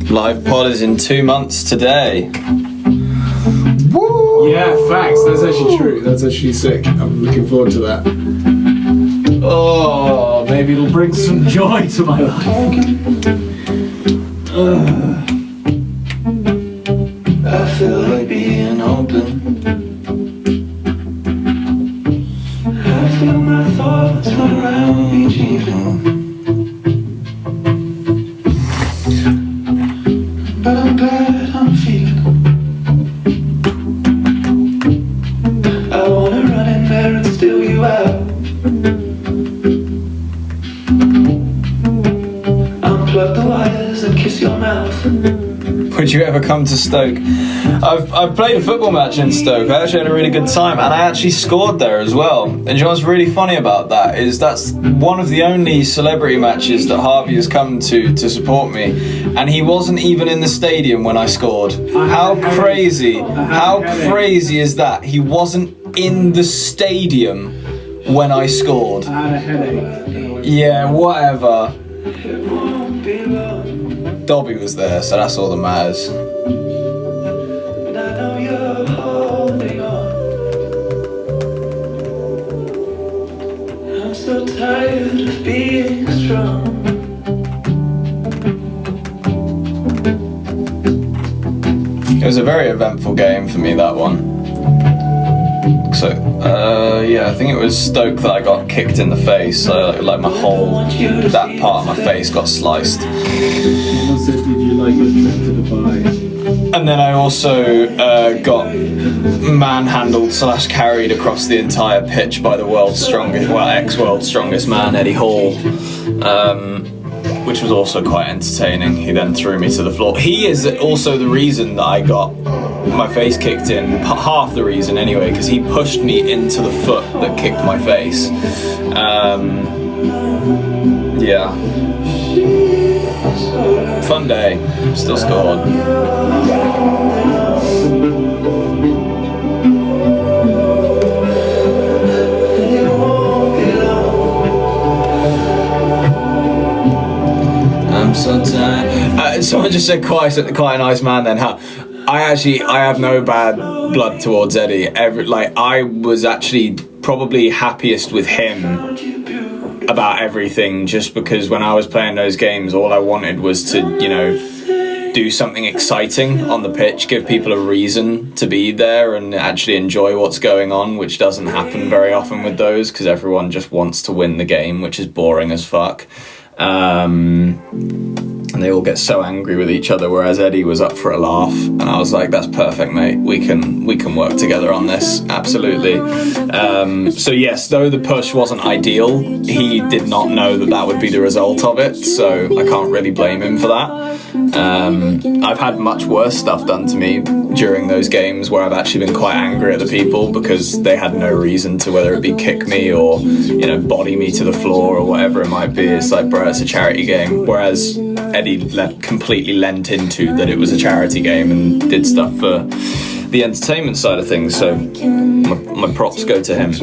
Live pod is in 2 months today. Woo! Yeah, facts. That's actually true. That's actually sick. I'm looking forward to that. Oh, maybe it'll bring some joy to my life. I feel like being open. I feel my thoughts around each evening. But I'm glad I'm feeling. I wanna run in there and steal you out. Unplug the wires and kiss your mouth. Would you ever come to Stoke? I've played a football match in Stoke. I actually had a really good time, and I actually scored there as well. And you know what's really funny about that is that's one of the only celebrity matches that Harvey has come to support me, and he wasn't even in the stadium when I scored. How crazy is that? He wasn't in the stadium when I scored. I had a headache. Yeah, whatever. Dobby was there, so that's all that matters. And I know you're holding on. I'm so tired of being strong. was a very eventful game for me, that one. So, yeah, I think it was Stoke that I got kicked in the face. So, like my whole, that part of my face got sliced. Someone said, did you like your trip to Dubai? And then I also got manhandled / carried across the entire pitch by the world's strongest, well, ex-world's strongest man, Eddie Hall. Which was also quite entertaining. He then threw me to the floor. He is also the reason that I got my face kicked in, half the reason anyway, because he pushed me into the foot that kicked my face. Yeah. Fun day. Still scored. So tired. Someone just said quite a nice man then. How I have no bad blood towards Eddie. I was actually probably happiest with him about everything, just because when I was playing those games, all I wanted was to, you know, do something exciting on the pitch, give people a reason to be there and actually enjoy what's going on, which doesn't happen very often with those, because everyone just wants to win the game, which is boring as fuck. And they all get so angry with each other, whereas Eddie was up for a laugh, and I was like, that's perfect, mate, we can work together on this, absolutely. So yes, though the push wasn't ideal, he did not know that would be the result of it, so I can't really blame him for that. I've had much worse stuff done to me during those games where I've actually been quite angry at the people because they had no reason to, whether it be kick me or, you know, body me to the floor or whatever it might be. It's like, bro, it's a charity game. Whereas Eddie completely lent into that it was a charity game and did stuff for the entertainment side of things. So my props go to him.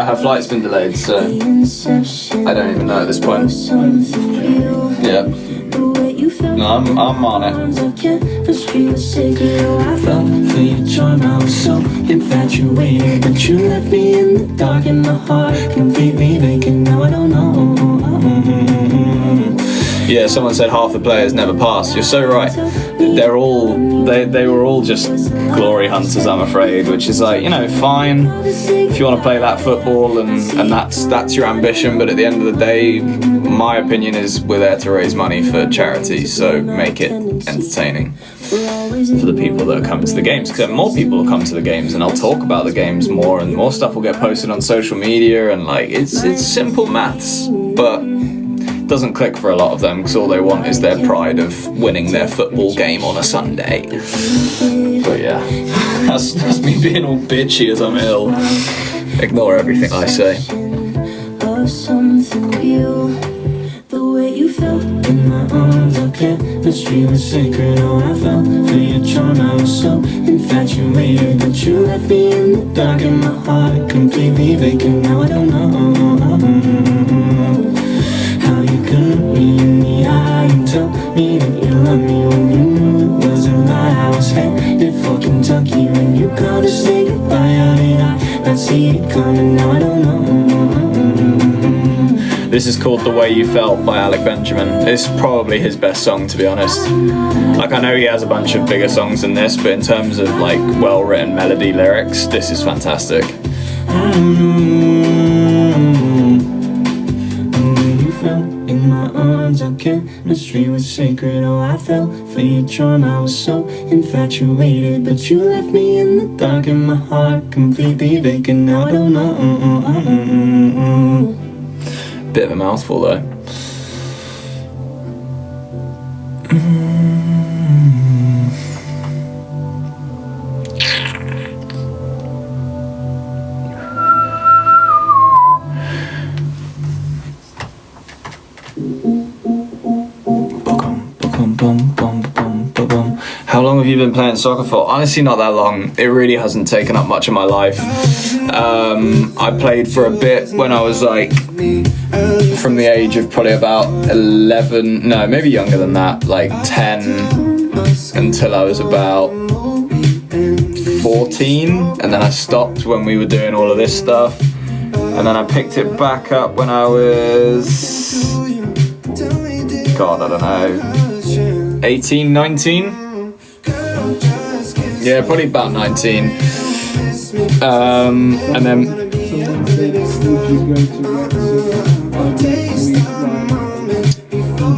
Her flight's been delayed, so I don't even know at this point. Yeah. No, I'm on it. I fell for your charm, I was so infatuated, but you left me in the dark and my heart completely vacant. Now I don't know. Yeah, someone said half the players never passed. You're so right. They were all just glory hunters, I'm afraid, which is like, you know, fine if you want to play that football and that's your ambition, but at the end of the day, my opinion is we're there to raise money for charity, so make it entertaining for the people that are coming to the games, because more people will come to the games and I'll talk about the games more and more stuff will get posted on social media, and like it's simple maths, but doesn't click for a lot of them because all they want is their pride of winning their football game on a Sunday. But yeah, that's me being all bitchy as I'm ill. Ignore everything I say. In my arms, our chemistry was sacred. Oh, I fell for your charm, I was so infatuated, but you left me in the dark and my heart completely vacant. Now I don't know how you could look me in the eye and tell me that you love me when you knew it was a lie. I was headed for Kentucky when you called to say goodbye. How did I not see it coming? Now I don't know. This is called The Way You Felt by Alec Benjamin. It's probably his best song, to be honest. Like, I know he has a bunch of bigger songs than this, but in terms of like well-written melody lyrics, this is fantastic. In my arms, our chemistry was sacred. Oh, I fell for your charm, I was so infatuated, but you left me in the dark and my heart completely vacant. Now I don't know. Bit of a mouthful though. How long have you been playing soccer for? Honestly, not that long. It really hasn't taken up much of my life. I played for a bit when I was like from the age of probably about 11, no, maybe younger than that, like 10 until I was about 14, and then I stopped when we were doing all of this stuff, and then I picked it back up when I was God, I don't know, 18, 19? Yeah, probably about 19. And then Someone said, would you go to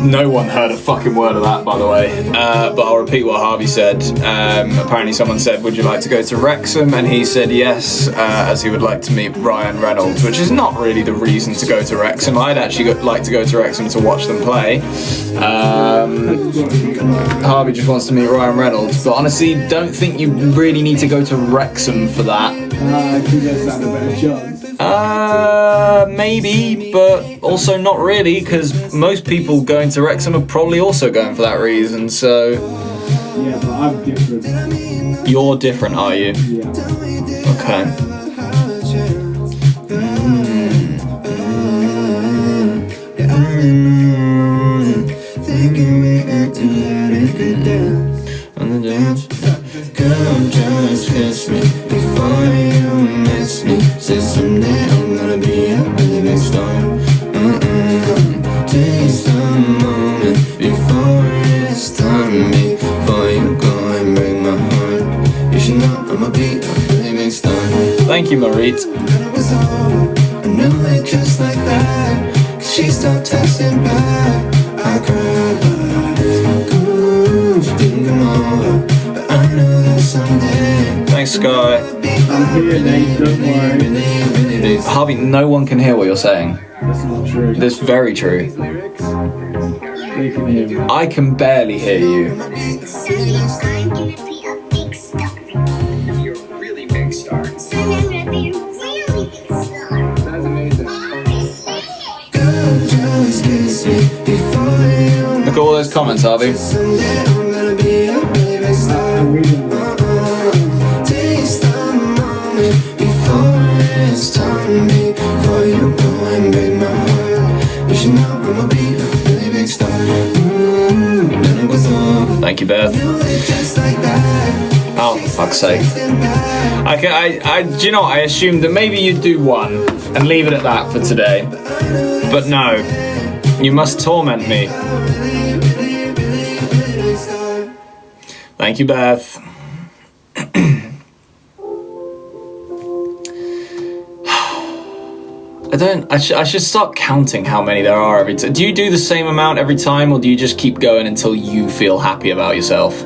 no one heard a fucking word of that, by the way. But I'll repeat what Harvey said. Apparently someone said, would you like to go to Wrexham? And he said yes, as he would like to meet Ryan Reynolds, which is not really the reason to go to Wrexham. I'd actually like to go to Wrexham to watch them play. Harvey just wants to meet Ryan Reynolds, but honestly, don't think you really need to go to Wrexham for that. I think that's not a better chance. Maybe, but also not really, because most people going to Wrexham are probably also going for that reason, so... Yeah, but I'm different. You're different, are you? Yeah. Okay. Come just kiss me before you miss me. Say someday I'm gonna be a really big star. Taste the moment before it's time to me. Before you go and break my heart, you should know I'ma be a really big star. Thank you, Marit. I know it just like that. She stopped texting back. I cried, but she didn't come over. I know that someday. Thanks, Sky. I'm here, Nate, don't worry. Harvey, no one can hear what you're saying. That's not true. That's very true. They can hear me. I can barely hear you. You're a really big star. That's amazing. Look at all those comments, Harvey. I'm reading them. Thank you, Beth. Oh, for fuck's sake. Do you know what? I assumed that maybe you'd do one and leave it at that for today. But no, you must torment me. Thank you, Beth. I should start counting how many there are every time. Do you do the same amount every time, or do you just keep going until you feel happy about yourself?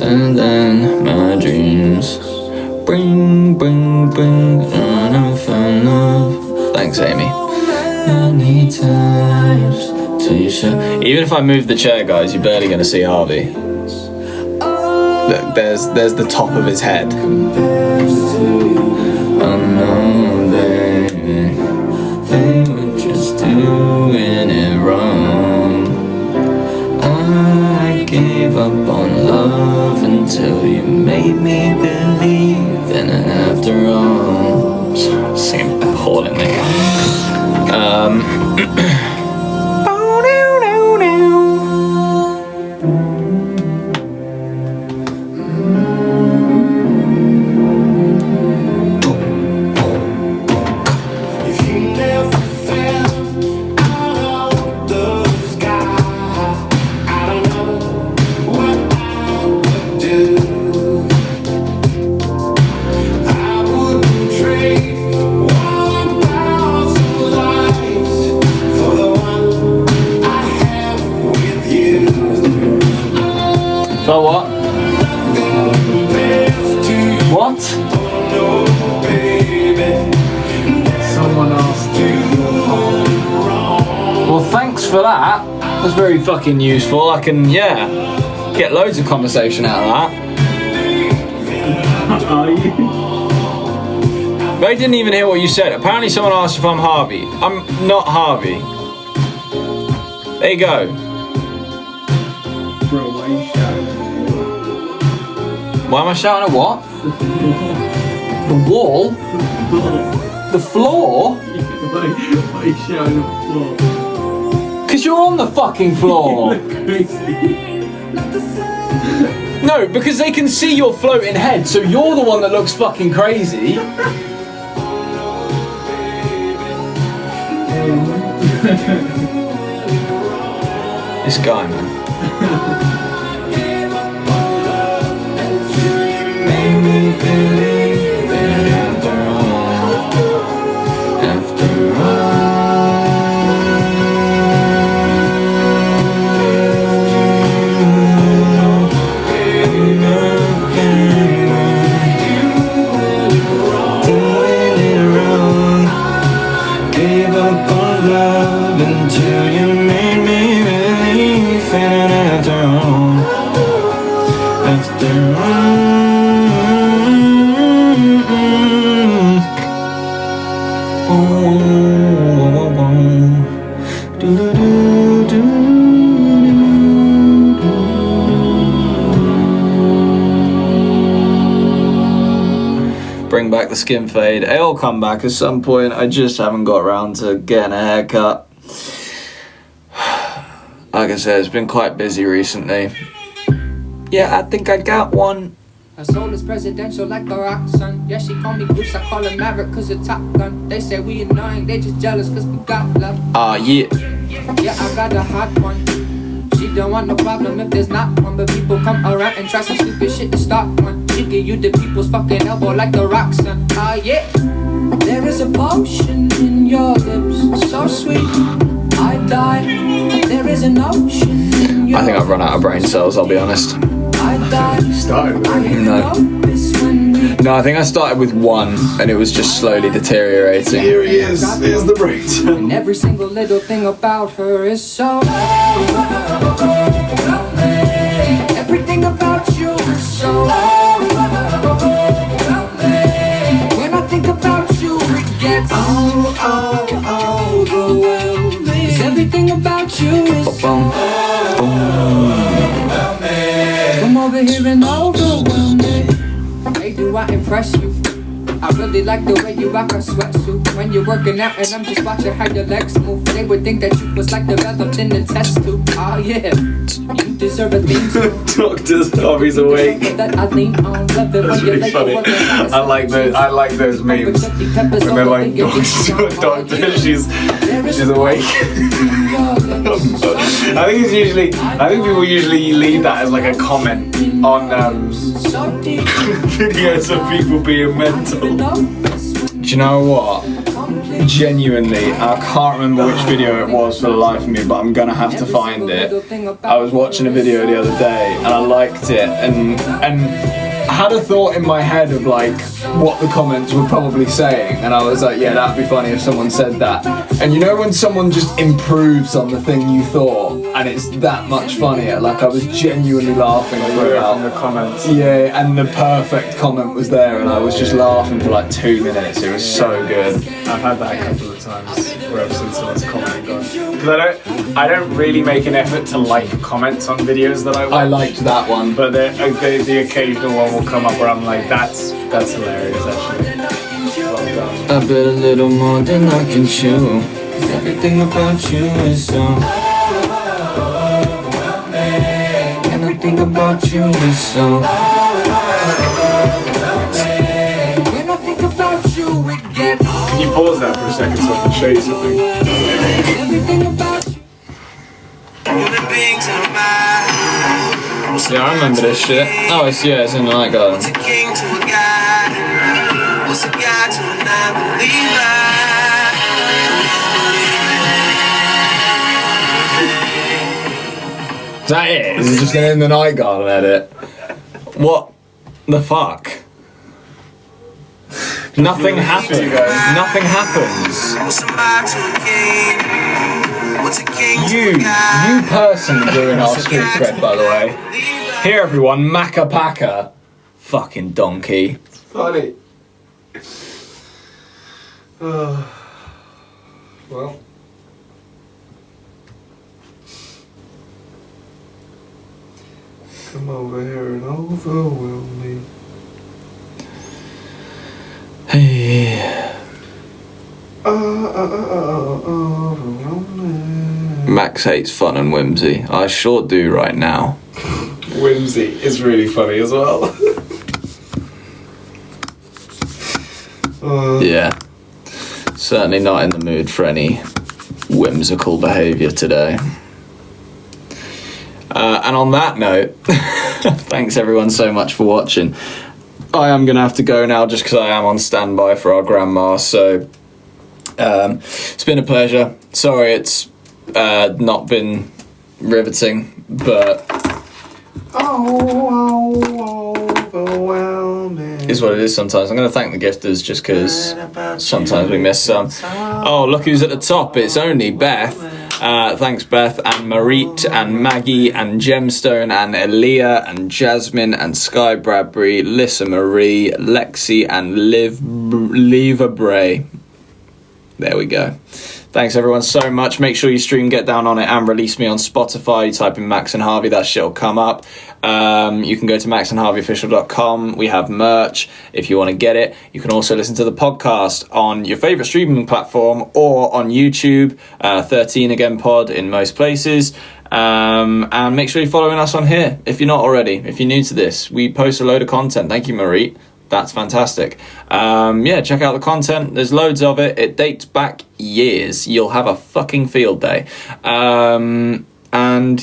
And then my dreams bring love. Thanks, Amy. Many times till you show. Even if I move the chair, guys, you're barely gonna see Harvey. Look, there's the top of his head. Oh no, baby, they were just doing it wrong. I gave up on love until you made me believe in it after all. Singing appallingly. So what? What? Someone asked you. Well, thanks for that. That's very fucking useful. I can, get loads of conversation out of that. Are you? They didn't even hear what you said. Apparently someone asked if I'm Harvey. I'm not Harvey. There you go. Bro, why are you shouting? Why am I shouting at what? The wall? The floor? Why are you shouting at the floor? Because you're on the fucking floor. You look crazy. No, because they can see your floating head, so you're the one that looks fucking crazy. This guy, man. Gave up on love until you made me believe in it after all. After Bring back the skin fade. It'll come back at some point. I just haven't got around to getting a haircut. Like I said, it's been quite busy recently. Yeah, I think I got one. Her soul is presidential like the rock sun. Yeah, she call me Goose, I call her Maverick cause of Top Gun. They say we annoying, they just jealous cause we got love. Yeah. Yeah, I got a hot one. She don't want no problem if there's not one. But people come around and try some stupid shit to stop one. She give you the people's fucking elbow like the rock sun. Yeah. There is a potion in your lips, so sweet, I die. There is an ocean in your I think I've run out of brain cells, I'll be honest. I die. Started. No, I think I started with one and it was just slowly deteriorating. Here he is. Here's the breakdown. And every single little thing about her is so. Everything about you is so. When I think about you, it gets overwhelming. 'Cause everything about you is so. Come over here and overwhelm me. Hey, do I impress you? I really like the way you rock a sweatsuit when you're working out, and I'm just watching how your legs move. They would think that you was like developed in the test tube. Oh yeah, you deserve a theme tune. Doctor's Harvey's awake. That I lean on, love it when That's you're really like funny. I like those memes when they're like, doctor, she's awake. I think people usually leave that as like a comment on videos of people being mental. Do you know what? Genuinely, I can't remember which video it was for the life of me, but I'm gonna have to find it. I was watching a video the other day and I liked it, and I had a thought in my head of like what the comments were probably saying, and I was like, yeah, that'd be funny if someone said that. And you know when someone just improves on the thing you thought, and it's that much funnier. Like I was genuinely laughing for about the comments. Yeah, and the perfect comment was there, and I was just laughing for like 2 minutes. It was so good. I've had that a couple of times where I've seen someone's comment gone. Because I don't really make an effort to like comments on videos that I watch. I liked that one. But the occasional one will come up where I'm like, that's hilarious actually. Well done. I bet a little more than I can chew. 'Cause everything about you is so. Everything about you is so. When I think about you, it gets. Can you pause that for a second so I can show you something? Everything about you. Yeah, I remember this shit. Oh, it's in the night garden. Is that it? Is it just an In the Night Garden edit? What the fuck? Nothing happens. Nothing happens. You personally ruin our street cred, by the way. Here, everyone, Macca Packa. Fucking donkey. Funny. Well. Come over here and overwhelm me. Hey. Overwhelm me. Max hates fun and whimsy. I sure do right now. Whimsy is really funny as well. Yeah. Certainly not in the mood for any whimsical behaviour today. And on that note, thanks everyone so much for watching. I am going to have to go now just because I am on standby for our grandma, so it's been a pleasure. Sorry it's not been riveting, but is what it is sometimes. I'm going to thank the gifters just because sometimes we miss some. Oh, look who's at the top. It's only Beth. Thanks Beth and Marit and Maggie and Gemstone and Elia and Jasmine and Sky Bradbury, Lissa Marie, Lexi and Leva Bray. There we go. Thanks everyone so much. Make sure you stream Get Down On It and Release Me on Spotify. You type in Max and Harvey, that shit'll come up. You can go to maxandharveyofficial.com. We have merch if you want to get it. You can also listen to the podcast on your favourite streaming platform or on YouTube, 13 Again Pod in most places. And make sure you're following us on here if you're not already. If you're new to this, we post a load of content. Thank you, Marie. That's fantastic. Yeah, check out the content. There's loads of it. It dates back years. You'll have a fucking field day. And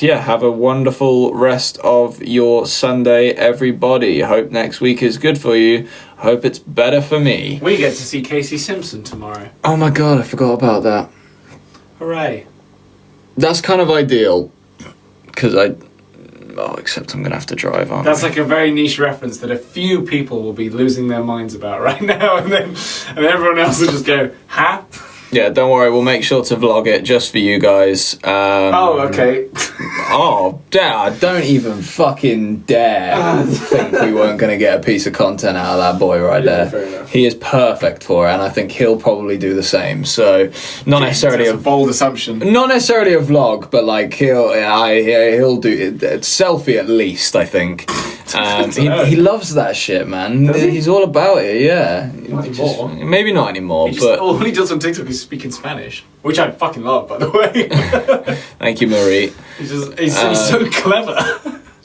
yeah, have a wonderful rest of your Sunday, everybody. Hope next week is good for you. Hope it's better for me. We get to see Casey Simpson tomorrow. Oh my god, I forgot about that. Hooray. That's kind of ideal. Because except I'm going to have to drive on. That's like a very niche reference that a few people will be losing their minds about right now, and everyone else will just go, huh? Yeah, don't worry, we'll make sure to vlog it just for you guys. Okay. Oh, Dad, don't even fucking dare think we weren't going to get a piece of content out of that boy right there. Fair enough. He is perfect for it, and I think he'll probably do the same. So, not necessarily That's a bold assumption. not necessarily a vlog, but like he'll do it, selfie at least. I think he loves that shit, man. He's all about it. Yeah, maybe not anymore, but all he does on TikTok is speak in Spanish, which I fucking love, by the way. thank you, Marie. He's so clever.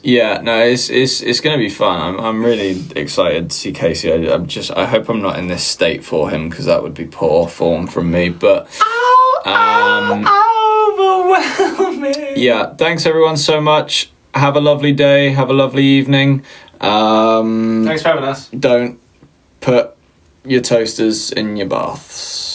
Yeah, no, it's gonna be fun. I'm really excited to see Casey. I hope I'm not in this state for him because that would be poor form from me. But overwhelming. Yeah, thanks everyone so much. Have a lovely day. Have a lovely evening. Thanks for having us. Don't put your toasters in your baths.